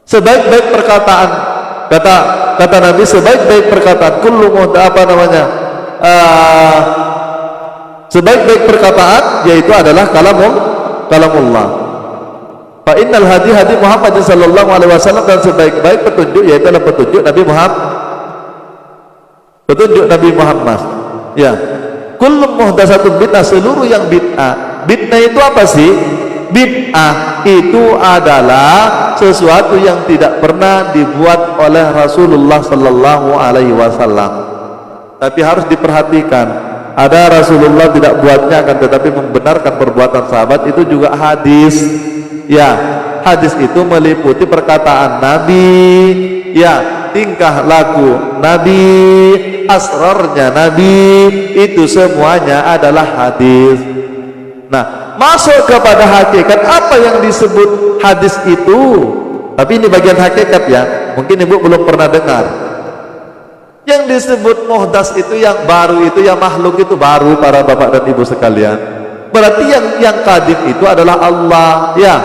A: Sebaik-baik perkataan, kata Nabi, sebaik-baik perkataan, kullu sebaik-baik perkataan yaitu adalah kalamullah. Fa innal hadi Muhammad sallallahu alaihi wasallam, dan sebaik-baik petunjuk yaitu adalah petunjuk Nabi Muhammad. Ya. Kullu muhdatsatun bid'ah, seluruh yang bid'ah. Bid'ah itu apa sih? Bid'ah itu adalah sesuatu yang tidak pernah dibuat oleh Rasulullah sallallahu alaihi wasallam. Tapi harus diperhatikan, ada Rasulullah tidak buatnya, akan tetapi membenarkan perbuatan sahabat, itu juga hadis. Ya, hadis itu meliputi perkataan Nabi, ya, tingkah laku Nabi, asrarnya Nabi, itu semuanya adalah hadis. Nah, masuk kepada hakikat apa yang disebut hadis itu. Tapi ini bagian hakikat ya, mungkin ibu belum pernah dengar. Yang disebut muhdas itu yang baru, itu yang makhluk itu baru, para bapak dan ibu sekalian. Berarti yang kadim itu adalah Allah, ya.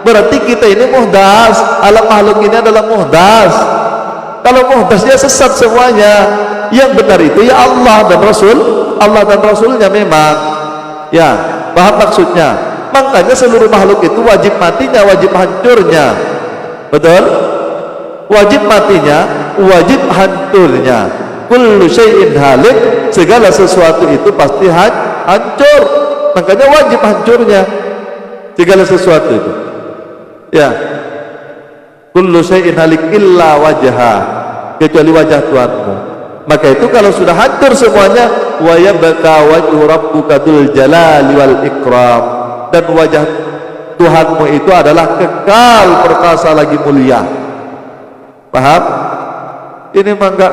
A: Berarti kita ini muhdas, alam makhluk ini adalah muhdas. Kalau muhdasnya sesat semuanya, yang benar itu ya Allah dan Rasul, Allah dan Rasulnya memang, ya. Paham maksudnya? Makanya seluruh makhluk itu wajib matinya, wajib hancurnya. Betul? Wajib matinya, wajib hancurnya. Kullu syai'in halik, segala sesuatu itu pasti hancur. Makanya wajib hancurnya segala sesuatu itu. Ya. Kullu syai'in halik illa wajha, kecuali wajah Tuhanmu. Maka itu kalau sudah hancur semuanya, wa yabqa wajhu rabbuka dzul jalali wal ikram, dan wajah Tuhanmu itu adalah kekal perkasa lagi mulia. Paham? Ini mah enggak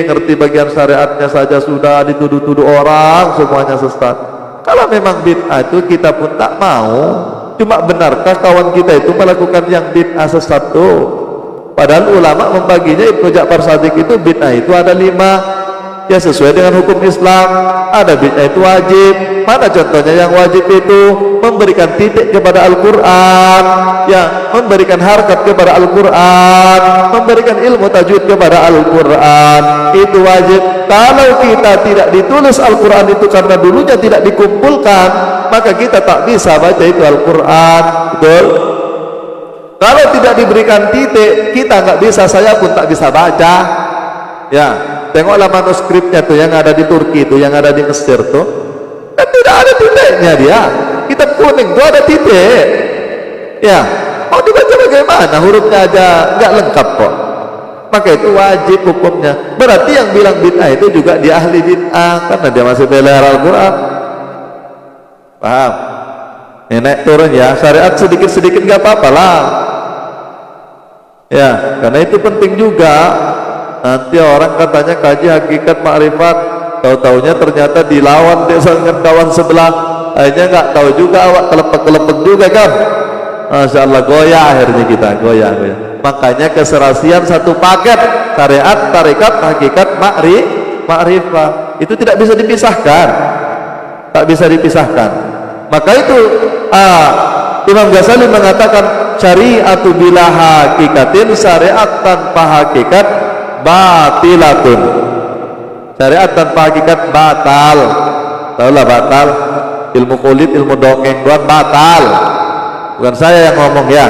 A: ngerti bagian syariatnya saja sudah dituduh-tuduh orang semuanya sesat. Kalau memang bid'ah itu kita pun tak mau. Cuma benarkah kawan kita itu melakukan yang bid'ah sesat tuh? Padahal ulama membaginya, Ibnu Ja'far Shadiq itu bid'ah itu ada 5, ya sesuai dengan hukum Islam. Ada bid'ah itu wajib. Mana contohnya yang wajib itu? Memberikan titik kepada Al-Quran, ya, memberikan harkat kepada Al-Quran, memberikan ilmu tajwid kepada Al-Quran, itu wajib. kalau kita tidak ditulis Al-Quran itu karena dulunya tidak dikumpulkan, maka kita tak bisa baca itu Al-Quran. Betul? Kalau tidak diberikan titik, kita nggak bisa, saya pun tak bisa baca. Ya, tengoklah manuskripnya tuh yang ada di Turki itu, yang ada di Mesir tuh, kan tidak ada titiknya dia. Kitab kuning tuh ada titik. Ya, mau dibaca bagaimana? Hurufnya aja nggak lengkap kok. Maka itu wajib hukumnya. Berarti yang bilang bid'ah itu juga dia ahli bid'ah karena dia masih bela Al-Quran. Paham? Ini naik turun ya, syariat sedikit-sedikit nggak apa-apa lah. Ya, karena itu penting juga. Nanti orang katanya kaji hakikat makrifat, tahu-taunya ternyata dilawan dengan kawan sebelah, akhirnya nggak tahu juga, awak kelepek-kelepek juga kan. Masya Allah, goyah akhirnya kita, goyah. Makanya keserasian satu paket, syariat, tarekat, hakikat, makrifat, itu tidak bisa dipisahkan, tak bisa dipisahkan. Maka itu Imam Ghazali mengatakan syariatu bila hakikatin, syariat tanpa hakikat batilatun. Syariat tanpa hakikat batal. Tahulah batal, ilmu kulit, ilmu dongeng doang batal. Bukan saya yang ngomong ya.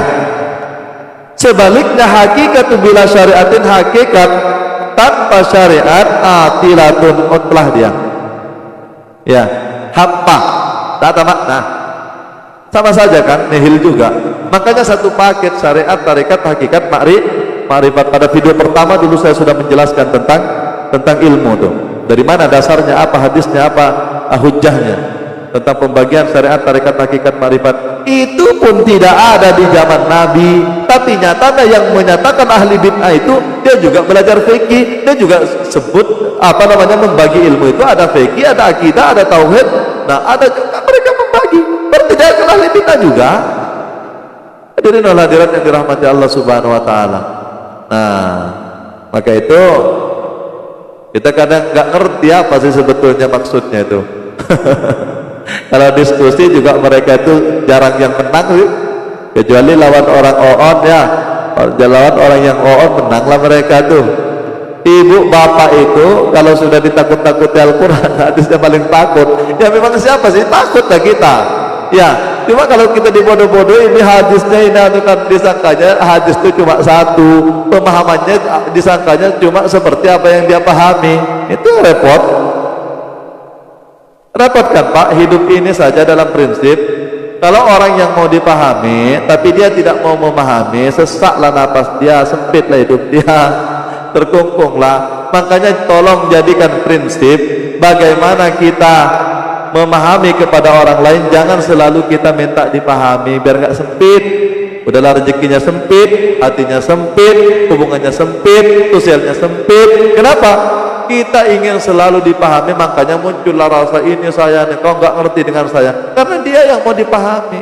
A: Sebaliknya hakikat bila syariatin, hakikat tanpa syariat atilatun, utlah dia. Ya, hampa, tak ada makna. Sama saja kan, nihil juga. Makanya satu paket syariat, tarekat, hakikat, makrifat. Pada video pertama dulu saya sudah menjelaskan tentang ilmu tuh. Dari mana dasarnya, apa hadisnya, apa hujjahnya tentang pembagian syariat, tarekat, hakikat, makrifat. Itu pun tidak ada di zaman Nabi. Tapi nyatanya yang menyatakan ahli bid'ah itu dia juga belajar fikih, dia juga sebut membagi ilmu itu ada fikih, ada akidah, ada tauhid. Nah, ada juga mereka membagi. Berarti dia adalah ahli bid'ah juga. Hadirin wal hadirat yang dirahmati Allah Subhanahu wa taala. Nah, maka itu kita kadang nggak ngerti apa sih sebetulnya maksudnya itu. Kalau diskusi juga mereka itu jarang yang menang sih. Kecuali lawan orang on ya, lawan orang yang on menanglah mereka tuh. Ibu bapak itu kalau sudah ditakut-takuti Al-Quran, hadisnya paling takut. Ya memang siapa sih takutlah kita. Ya, cuma kalau kita dibodoh-bodoh, ini hadisnya ini kan disangkanya hadis itu cuma satu, pemahamannya disangkanya cuma seperti apa yang dia pahami. Itu repot. Repot kan Pak? Hidup ini saja dalam prinsip, kalau orang yang mau dipahami tapi dia tidak mau memahami, sesaklah napas dia, sempitlah hidup dia, terkungkunglah. Makanya tolong jadikan prinsip bagaimana kita memahami kepada orang lain, jangan selalu kita minta dipahami biar nggak sempit. Udahlah rezekinya sempit, hatinya sempit, hubungannya sempit, sosialnya sempit. Kenapa? Kita ingin selalu dipahami, makanya muncullah rasa ini saya nih, kau nggak ngerti dengan saya, karena dia yang mau dipahami,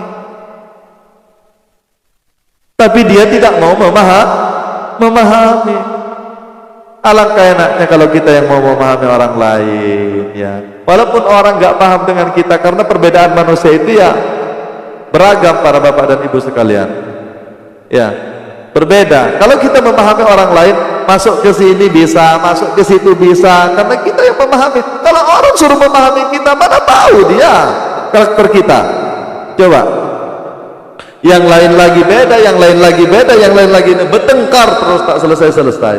A: tapi dia tidak mau memahami. Alangkah enaknya kalau kita yang mau memahami orang lain, ya. Walaupun orang nggak paham dengan kita, karena perbedaan manusia itu ya beragam para bapak dan ibu sekalian, ya berbeda. Kalau kita memahami orang lain, masuk ke sini bisa, masuk ke situ bisa, karena kita yang memahami. Kalau orang suruh memahami kita, mana tahu dia karakter kita. Coba, yang lain lagi beda, yang lain lagi beda, yang lain lagi bertengkar terus tak selesai-selesai.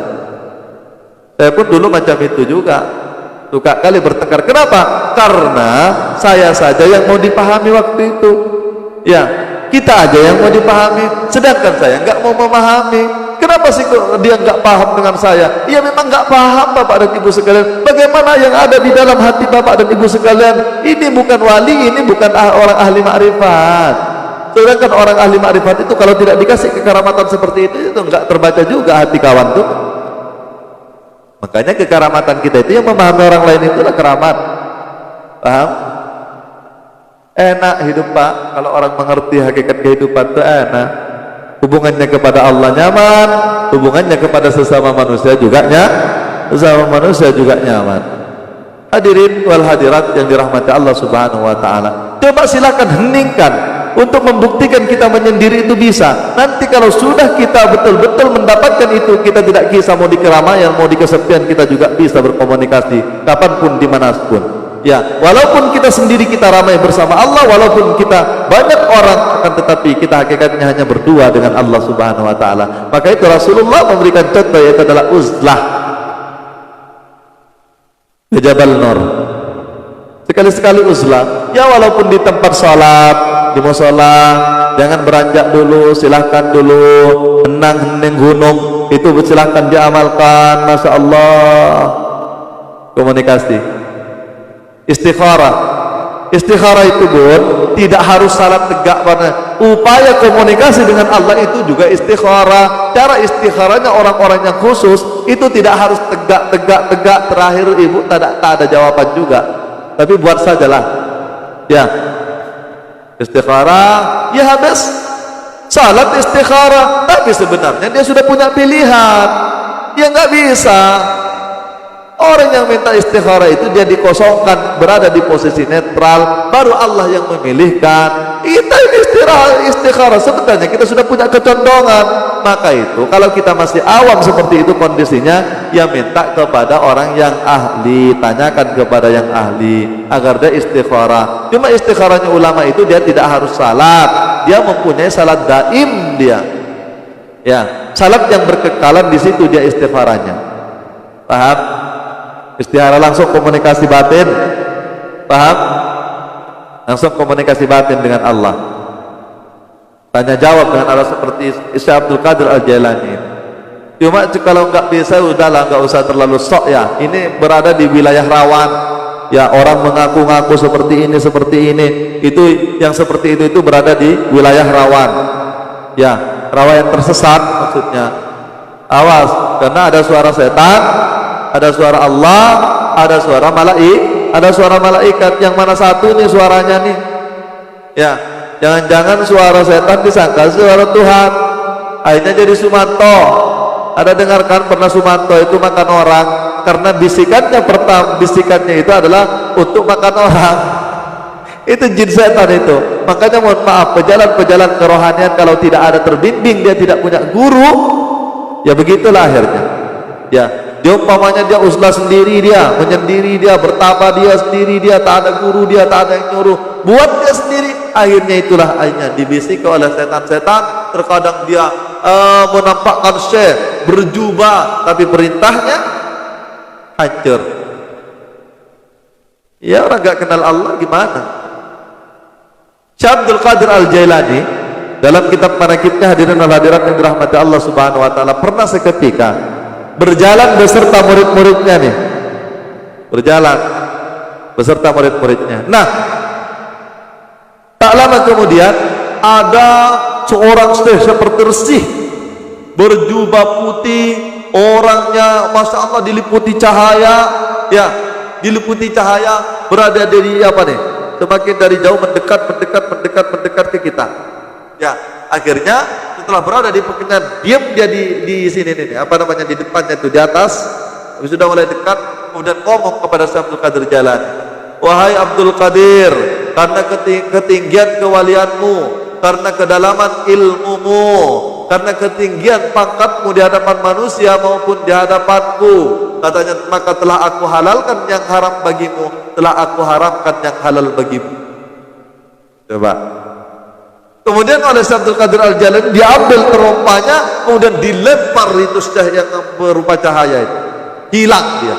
A: Saya pun dulu macam itu juga, suka kali bertengkar. Kenapa? Karena saya saja yang mau dipahami waktu itu. Ya, kita aja yang mau dipahami, sedangkan saya nggak mau memahami. Kenapa sih dia nggak paham dengan saya? Ia memang nggak paham Bapak dan Ibu sekalian. Bagaimana yang ada di dalam hati Bapak dan Ibu sekalian? Ini bukan wali, ini bukan orang ahli makrifat. Sedangkan orang ahli makrifat itu kalau tidak dikasih kekaramatan seperti itu nggak terbaca juga hati kawan tuh. Makanya kekaramatan kita itu yang memahami orang lain itulah keramat. Paham? Enak hidup Pak, kalau orang mengerti hakikat kehidupan itu enak. Hubungannya kepada Allah nyaman, hubungannya kepada sesama manusia juga nyaman. Hadirin wal hadirat yang dirahmati Allah Subhanahu wa taala. Coba silakan heningkan untuk membuktikan kita menyendiri itu bisa. Nanti kalau sudah kita betul-betul mendapatkan itu, kita tidak kisah mau di keramaian, mau di kesepian, kita juga bisa berkomunikasi kapanpun, dimanapun. Ya, walaupun kita sendiri kita ramai bersama Allah, walaupun kita banyak orang, akan tetapi kita hakikatnya hanya berdua dengan Allah Subhanahu wa taala. Maka itu Rasulullah memberikan contoh, yaitu adalah uzlah di Jabal Nur. Sekali-sekali uzlah. Ya, walaupun di tempat sholat, di musola, jangan beranjak dulu, silahkan dulu henang-hening gunung, itu silahkan diamalkan. Masya Allah. Komunikasi. Istikharah itu Bun, tidak harus salat tegak, karena upaya komunikasi dengan Allah itu juga istikharah. Cara istikharahnya orang-orang yang khusus itu tidak harus tegak, terakhir ibu tak ada jawaban juga, tapi buat sajalah ya istikharah. Ya habis salat istikharah, tapi sebenarnya dia sudah punya pilihan. Ya nggak bisa. Orang yang minta istikharah itu dia dikosongkan, berada di posisi netral, baru Allah yang memilihkan. Kita ini istikharah, sebenarnya kita sudah punya kecondongan. Maka itu kalau kita masih awam seperti itu kondisinya, ya minta kepada orang yang ahli, tanyakan kepada yang ahli agar dia istikharah. Cuma istikharahnya ulama itu dia tidak harus salat, dia mempunyai salat daim dia. Ya, salat yang berkekalan, di situ dia istikharahnya. Paham? Istikharah langsung komunikasi batin, paham? Langsung komunikasi batin dengan Allah, tanya jawab dengan Allah seperti Syekh Abdul Qadir Al-Jailani. Cuma kalau nggak bisa, udahlah, nggak usah terlalu sok ya. Ini berada di wilayah rawan, ya, orang mengaku-ngaku seperti ini, itu yang seperti itu berada di wilayah rawan, ya, rawan yang tersesat maksudnya. Awas, karena ada suara setan, ada suara Allah, ada suara malaikat. Yang mana satu nih suaranya nih? Ya, jangan-jangan suara setan disangka suara Tuhan, akhirnya jadi Sumanto. Ada dengarkan pernah Sumanto itu makan orang, karena bisikannya itu adalah untuk makan orang. Itu jin setan itu. Makanya mohon maaf, pejalan-pejalan kerohanian kalau tidak ada terbimbing, dia tidak punya guru, ya begitulah akhirnya. Ya, dia umpamanya dia uzlah sendiri, dia menyendiri, dia bertapa dia sendiri, dia tak ada guru, dia tak ada yang nyuruh, buat dia sendiri. Akhirnya itulah akhirnya dibisiki oleh setan-setan. Terkadang dia menampakkan syekh berjubah, tapi perintahnya hancur. Ya, orang gak kenal Allah gimana? Syekh Abdul Qadir Al-Jailani dalam kitab manaqibnya, hadirin wal hadirat yang dirahmati Allah Subhanahu wa taala, pernah seketika berjalan beserta murid-muridnya nih, berjalan beserta murid-muridnya. Nah, tak lama kemudian ada seorang syekh seperti resih, berjubah putih, orangnya masya Allah diliputi cahaya, ya, diliputi cahaya, berada dari apa nih? Semakin dari jauh mendekat ke kita. Ya, akhirnya setelah berada di perkenan, diam dia di sini nih, apa namanya, di depannya tuh, di atas. Habis sudah mulai dekat, kemudian ngomong kepada Syekh Abdul Qadir Jailani, wahai Abdul Qadir, karena ketinggian kewalianmu, karena kedalaman ilmumu, karena ketinggian pangkatmu di hadapan manusia maupun di hadapanku, katanya, maka telah aku halalkan yang haram bagimu, telah aku haramkan yang halal bagimu. Coba. Kemudian oleh Syekh Abdul Qadir Al-Jailani diambil terompanya, kemudian dilempar itu syekh yang berupa cahaya itu, hilang dia.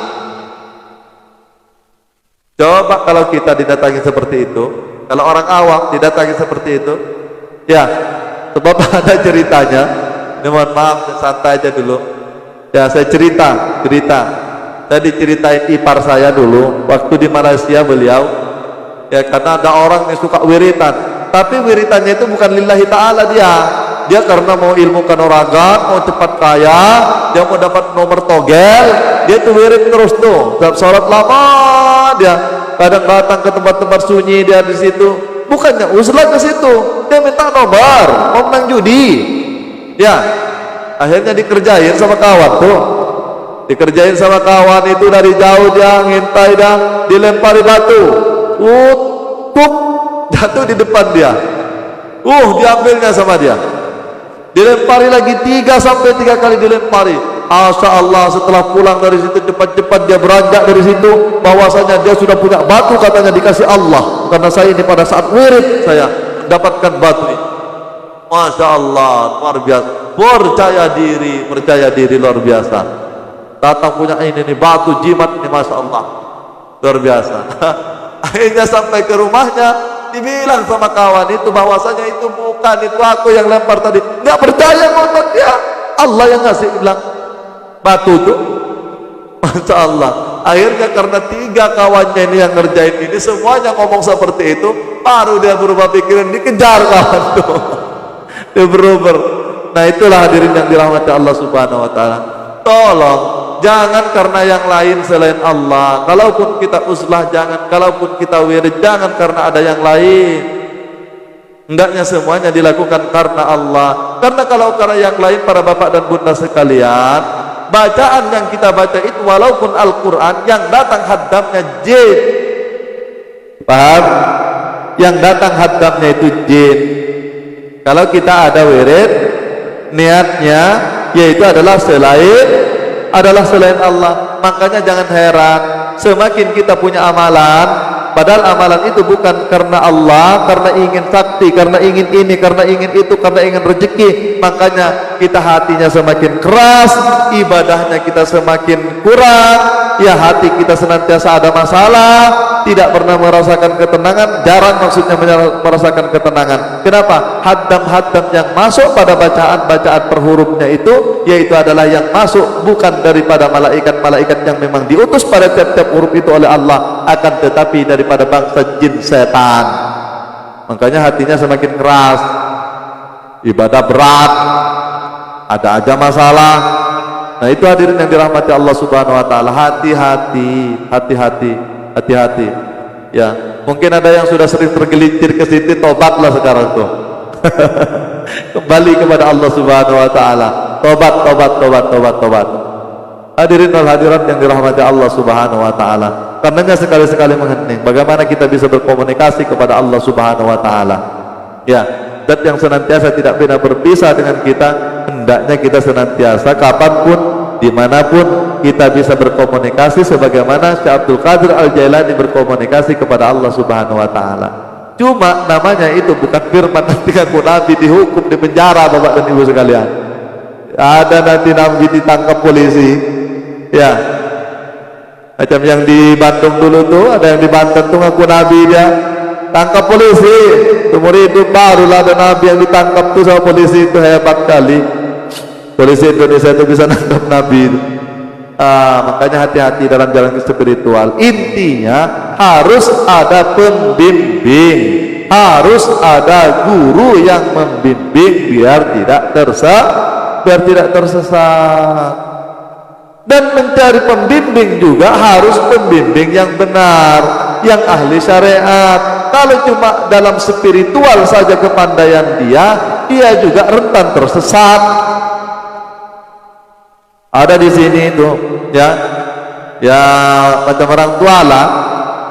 A: Coba kalau kita didatangi seperti itu, kalau orang awam didatangi seperti itu, ya, sebab ada ceritanya. Ini mohon maaf, santai aja dulu. Ya, saya cerita. Saya diceritain ipar saya dulu waktu di Malaysia beliau. Ya, karena ada orang yang suka wiritan. Tapi wiritannya itu bukan lillahi ta'ala dia karena mau ilmu kanuragan, mau cepat kaya, dia mau dapat nomor togel, dia tuh wirid terus tuh. Setiap sholat lama dia, kadang datang ke tempat-tempat sunyi dia di situ. Bukannya uzlah ke situ, dia minta nomor, mau menang judi. Ya, akhirnya dikerjain sama kawan tuh. Dikerjain sama kawan itu, dari jauh dia ngintai dah, dilempari batu. Jatuh di depan dia. Diambilnya sama dia, dilempari lagi 3 sampai 3 kali dilempari. Masya Allah, setelah pulang dari situ cepat-cepat dia beranjak dari situ, bahwasanya dia sudah punya batu, katanya dikasih Allah, karena saya ini pada saat wirid saya dapatkan batu ini. Masya Allah, luar biasa, percaya diri luar biasa. Datang punya ini nih batu jimat ini, Masya Allah, luar biasa. Akhirnya sampai ke rumahnya, dibilang sama kawan itu bahwasanya itu bukan, itu aku yang lempar tadi. Nggak percaya ngotot dia, Allah yang ngasih, bilang batu tuh. Masya Allah. Akhirnya karena 3 kawannya ini yang ngerjain ini semuanya ngomong seperti itu, baru dia berubah pikiran, dikejar kawan tuh. Dia berubah. Nah, itulah hadirin yang dirahmati Allah Subhanahu wa taala. Tolong jangan karena yang lain selain Allah. Kalaupun kita uzlah jangan, kalaupun kita wirid jangan karena ada yang lain. Hendaknya semuanya dilakukan karena Allah. Karena kalau karena yang lain, para bapak dan bunda sekalian, bacaan yang kita baca itu walaupun Al-Quran, yang datang haddamnya jin. Paham? Yang datang haddamnya itu jin. Kalau kita ada wirid, niatnya yaitu adalah selain Allah. Makanya jangan heran, semakin kita punya amalan, padahal amalan itu bukan karena Allah, karena ingin sakti, karena ingin ini, karena ingin itu, karena ingin rezeki, makanya kita hatinya semakin keras, ibadahnya kita semakin kurang, ya hati kita senantiasa ada masalah, tidak pernah merasakan ketenangan, jarang maksudnya merasakan ketenangan. Kenapa? Haddam-haddam yang masuk pada bacaan-bacaan per hurufnya itu, yaitu adalah yang masuk bukan daripada malaikat-malaikat yang memang diutus pada tiap-tiap huruf itu oleh Allah, akan tetapi daripada bangsa jin setan. Makanya hatinya semakin keras, ibadah berat, ada aja masalah. Nah, itu hadirin yang dirahmati Allah Subhanahu wa taala. Hati-hati. Ya, mungkin ada yang sudah sering tergelincir ke situ, tobatlah sekarang tuh. Kembali kepada Allah Subhanahu wa taala. Tobat. Hadirin wal hadirat yang dirahmati Allah Subhanahu wa taala. Karenanya sekali-sekali menghening bagaimana kita bisa berkomunikasi kepada Allah Subhanahu wa taala. Ya, zat yang senantiasa tidak pernah berpisah dengan kita, hendaknya kita senantiasa kapanpun, dimanapun kita bisa berkomunikasi sebagaimana Syekh Abdul Qadir Al-Jailani berkomunikasi kepada Allah Subhanahu wa taala. Cuma namanya itu bukan firman nanti aku Nabi dihukum di penjara, Bapak dan Ibu sekalian. Ada nanti Nabi ditangkap polisi. Ya. Macam yang di Bandung dulu tuh, ada yang di Banten tuh ngaku Nabi, dia tangkap polisi. Seumur hidup barulah ada Nabi yang ditangkap tuh sama polisi, itu hebat kali. Polisi Indonesia itu bisa nangkap Nabi. Makanya hati-hati dalam jalan spiritual. Intinya harus ada pembimbing, harus ada guru yang membimbing biar tidak tersesat. Dan mencari pembimbing juga harus pembimbing yang benar, yang ahli syariat. Kalau cuma dalam spiritual saja kepandaian dia juga rentan tersesat. Ada di sini itu, ya macam orang tua lah,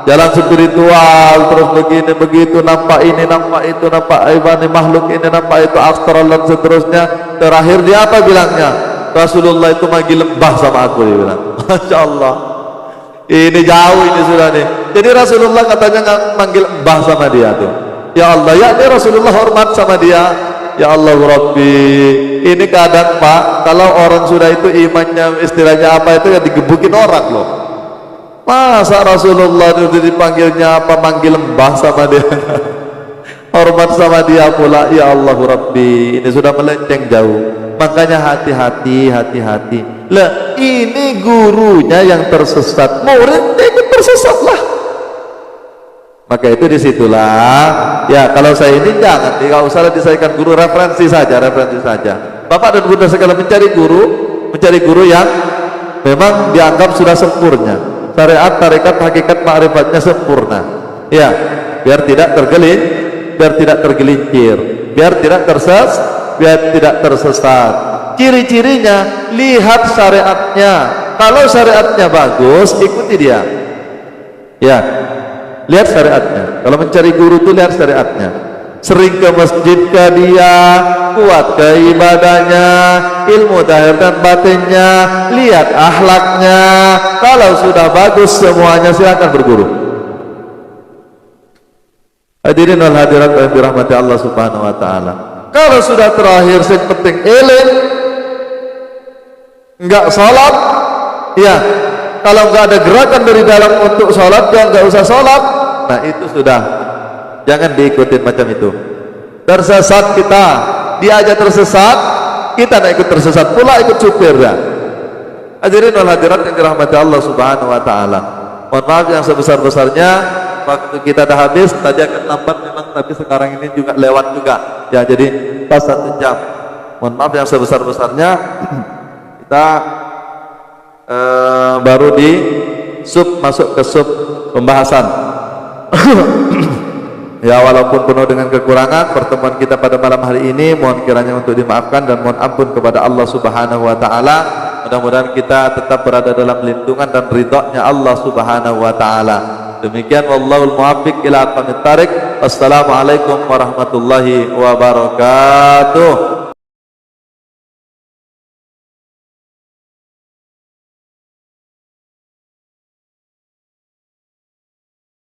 A: jalan spiritual terus begini begitu, nampak ini, nampak itu, nampak ibani makhluk ini, nampak itu astral dan seterusnya. Terakhir dia apa bilangnya? Rasulullah itu manggil lembah sama aku, dia bilang. Masya Allah, ini jauh ini sudah nih. Jadi Rasulullah katanya nggak manggil lembah sama dia tuh. Ya Allah, ya ini Rasulullah hormat sama dia. Ya Allah Rabbi, ini kadang Pak, kalau orang sudah itu imannya istilahnya apa itu ya digebukin orang loh. Masa Rasulullah itu dipanggilnya apa, manggil lembah sama dia. Hormat sama dia pula. Ya Allah Rabbi, ini sudah melenceng jauh. Makanya hati-hati. Lah ini gurunya yang tersesat, muridnya ikut tersesat lah. Maka itu disitulah, ya kalau saya ini jangan, tidak usah disaikan guru, referensi saja. Bapak dan Bunda sekalian mencari guru yang memang dianggap sudah sempurna, syariat, tarekat, hakikat, ma'rifatnya sempurna. Ya, biar tidak tergelincir, biar tidak tersesat. Ciri-cirinya, lihat syariatnya. Kalau syariatnya bagus, ikuti dia. Ya, lihat syariatnya. Kalau mencari guru itu lihat syariatnya. sering ke masjid ke dia, kuat ke ibadahnya, ilmu zahir dan batinnya, lihat akhlaknya. Kalau sudah bagus semuanya, silakan berguru. Hadirin wal hadirat yang dirahmati Allah Subhanahu wa taala. Kalau sudah terakhir sing penting eling, enggak salat, ya. Kalau enggak ada gerakan dari dalam untuk salat, ya enggak usah salat. Nah, itu sudah. Jangan diikutin macam itu. Tersesat kita, dia aja tersesat, kita nak ikut tersesat pula, ikut supir ya. Hadirin wal hadirat yang dirahmati Allah Subhanahu wa taala. Mohon maaf yang sebesar-besarnya, waktu kita dah habis. Tadi akan lambat memang, tapi sekarang ini juga lewat juga. Ya, jadi pas 1 jam. Mohon maaf yang sebesar-besarnya. Kita baru di masuk ke sub pembahasan. Ya, walaupun penuh dengan kekurangan pertemuan kita pada malam hari ini, mohon kiranya untuk dimaafkan dan mohon ampun kepada Allah Subhanahu wa taala. Mudah-mudahan kita tetap berada dalam lindungan dan ridha-Nya Allah Subhanahu wa taala. Demikian, wallahul muwaffiq ila aqwamit thariq. Wassalamualaikum warahmatullahi wabarakatuh.